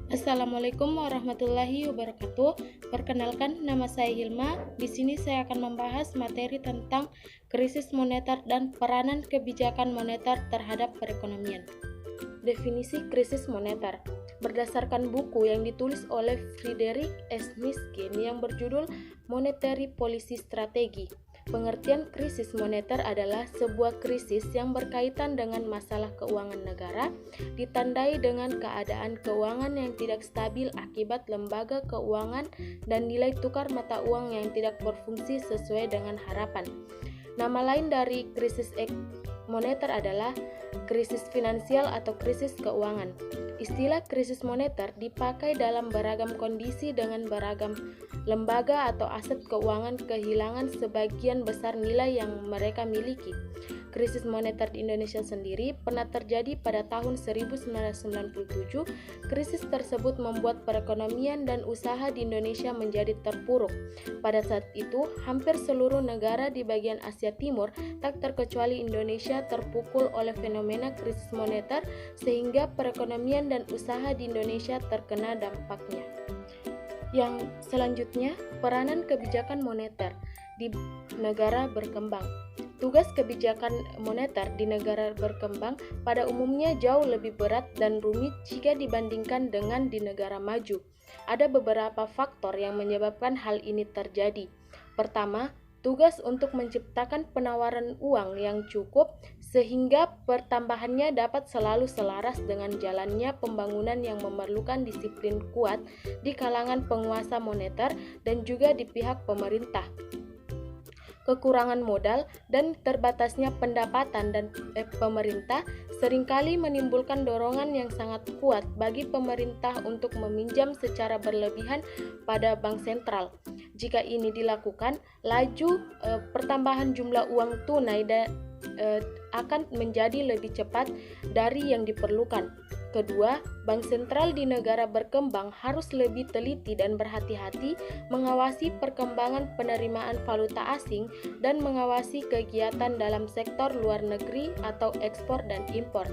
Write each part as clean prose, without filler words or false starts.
Assalamualaikum warahmatullahi wabarakatuh. Perkenalkan, nama saya Hilma. Di sini saya akan membahas materi tentang krisis moneter dan peranan kebijakan moneter terhadap perekonomian. Definisi krisis moneter berdasarkan buku yang ditulis oleh Friedrich S. Mishkin yang berjudul Monetary Policy Strategy. Pengertian krisis moneter adalah sebuah krisis yang berkaitan dengan masalah keuangan negara, ditandai dengan keadaan keuangan yang tidak stabil akibat lembaga keuangan dan nilai tukar mata uang yang tidak berfungsi sesuai dengan harapan. Nama lain dari krisis moneter adalah krisis finansial atau krisis keuangan. Istilah krisis moneter dipakai dalam beragam kondisi dengan beragam lembaga atau aset keuangan kehilangan sebagian besar nilai yang mereka miliki. Krisis moneter di Indonesia sendiri pernah terjadi pada tahun 1997. Krisis tersebut membuat perekonomian dan usaha di Indonesia menjadi terpuruk. Pada saat itu, hampir seluruh negara di bagian Asia Timur, tak terkecuali Indonesia, terpukul oleh fenomena krisis moneter sehingga perekonomian dan usaha di Indonesia terkena dampaknya. Yang selanjutnya, peranan kebijakan moneter di negara berkembang. Tugas kebijakan moneter di negara berkembang pada umumnya jauh lebih berat dan rumit jika dibandingkan dengan di negara maju. Ada beberapa faktor yang menyebabkan hal ini terjadi. Pertama, tugas untuk menciptakan penawaran uang yang cukup sehingga pertambahannya dapat selalu selaras dengan jalannya pembangunan yang memerlukan disiplin kuat di kalangan penguasa moneter dan juga di pihak pemerintah. Kekurangan modal dan terbatasnya pendapatan dan pemerintah seringkali menimbulkan dorongan yang sangat kuat bagi pemerintah untuk meminjam secara berlebihan pada bank sentral. Jika ini dilakukan, laju pertambahan jumlah uang tunai akan menjadi lebih cepat dari yang diperlukan. Kedua, bank sentral di negara berkembang harus lebih teliti dan berhati-hati mengawasi perkembangan penerimaan valuta asing dan mengawasi kegiatan dalam sektor luar negeri atau ekspor dan impor.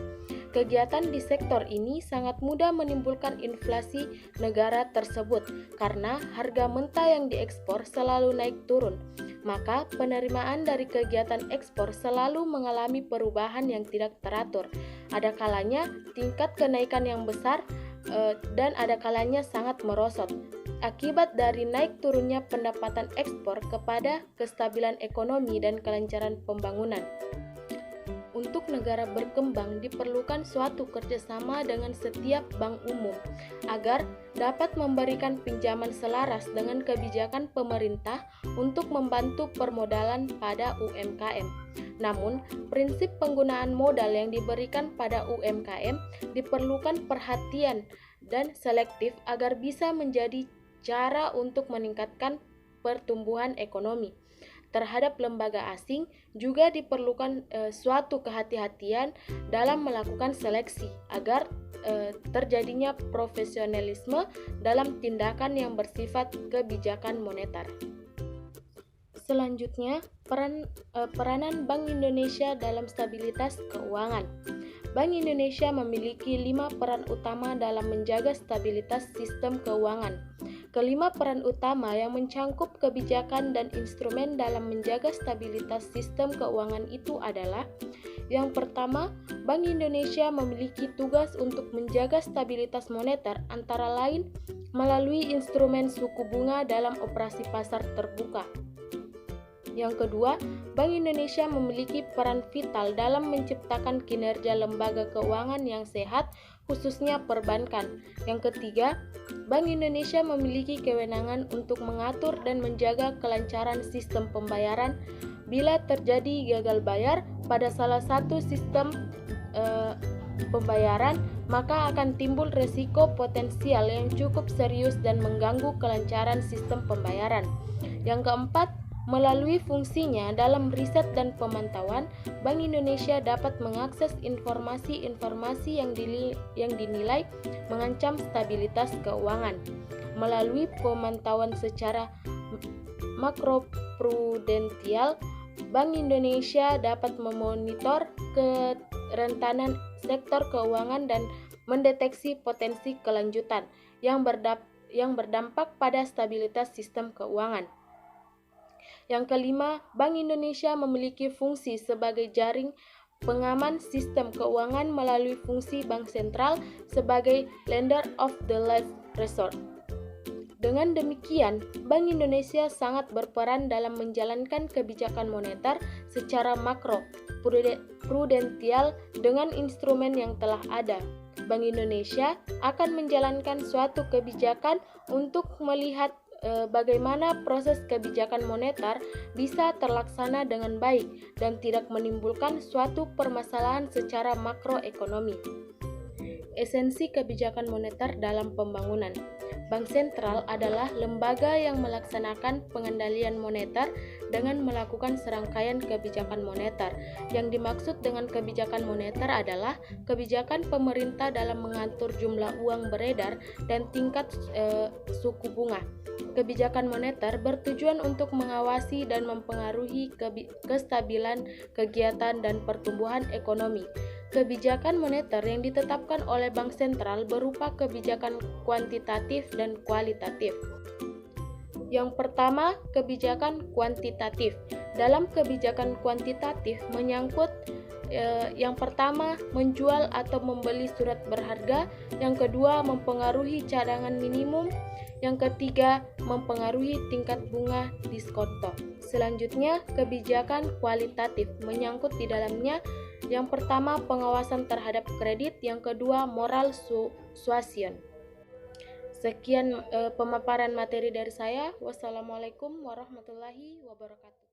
Kegiatan di sektor ini sangat mudah menimbulkan inflasi negara tersebut karena harga mentah yang diekspor selalu naik turun. Maka penerimaan dari kegiatan ekspor selalu mengalami perubahan yang tidak teratur. Ada kalanya tingkat kenaikan yang besar dan ada kalanya sangat merosot. Akibat dari naik turunnya pendapatan ekspor kepada kestabilan ekonomi dan kelancaran pembangunan. Untuk negara berkembang diperlukan suatu kerjasama dengan setiap bank umum agar dapat memberikan pinjaman selaras dengan kebijakan pemerintah untuk membantu permodalan pada UMKM. Namun, prinsip penggunaan modal yang diberikan pada UMKM diperlukan perhatian dan selektif agar bisa menjadi cara untuk meningkatkan pertumbuhan ekonomi. Terhadap lembaga asing juga diperlukan suatu kehati-hatian dalam melakukan seleksi agar terjadinya profesionalisme dalam tindakan yang bersifat kebijakan moneter. Selanjutnya, peranan Bank Indonesia dalam stabilitas keuangan. Bank Indonesia memiliki 5 peran utama dalam menjaga stabilitas sistem keuangan. Kelima peran utama yang mencangkup kebijakan dan instrumen dalam menjaga stabilitas sistem keuangan itu adalah: yang pertama, Bank Indonesia memiliki tugas untuk menjaga stabilitas moneter antara lain melalui instrumen suku bunga dalam operasi pasar terbuka. Yang kedua, Bank Indonesia memiliki peran vital dalam menciptakan kinerja lembaga keuangan yang sehat, khususnya perbankan. Yang ketiga, Bank Indonesia memiliki kewenangan untuk mengatur dan menjaga kelancaran sistem pembayaran. Bila terjadi gagal bayar pada salah satu sistem pembayaran, maka akan timbul resiko potensial yang cukup serius dan mengganggu kelancaran sistem pembayaran. Yang keempat, melalui fungsinya dalam riset dan pemantauan, Bank Indonesia dapat mengakses informasi-informasi yang dinilai mengancam stabilitas keuangan. Melalui pemantauan secara makroprudensial, Bank Indonesia dapat memonitor kerentanan sektor keuangan dan mendeteksi potensi kelanjutan yang berdampak pada stabilitas sistem keuangan. Yang kelima, Bank Indonesia memiliki fungsi sebagai jaring pengaman sistem keuangan melalui fungsi Bank Sentral sebagai lender of the last resort. Dengan demikian, Bank Indonesia sangat berperan dalam menjalankan kebijakan moneter secara makro prudensial dengan instrumen yang telah ada. Bank Indonesia akan menjalankan suatu kebijakan untuk melihat bagaimana proses kebijakan moneter bisa terlaksana dengan baik dan tidak menimbulkan suatu permasalahan secara makroekonomi. Esensi kebijakan moneter dalam pembangunan. Bank sentral adalah lembaga yang melaksanakan pengendalian moneter dengan melakukan serangkaian kebijakan moneter. Yang dimaksud dengan kebijakan moneter adalah kebijakan pemerintah dalam mengatur jumlah uang beredar dan tingkat suku bunga. Kebijakan moneter bertujuan untuk mengawasi dan mempengaruhi kestabilan kegiatan dan pertumbuhan ekonomi. Kebijakan moneter yang ditetapkan oleh Bank Sentral berupa kebijakan kuantitatif dan kualitatif. Yang pertama, kebijakan kuantitatif. Dalam kebijakan kuantitatif menyangkut yang pertama, menjual atau membeli surat berharga. Yang kedua, mempengaruhi cadangan minimum. Yang ketiga, mempengaruhi tingkat bunga diskonto. Selanjutnya, kebijakan kualitatif menyangkut di dalamnya yang pertama, pengawasan terhadap kredit. Yang kedua, moral suasion. Sekian pemaparan materi dari saya. Wassalamualaikum warahmatullahi wabarakatuh.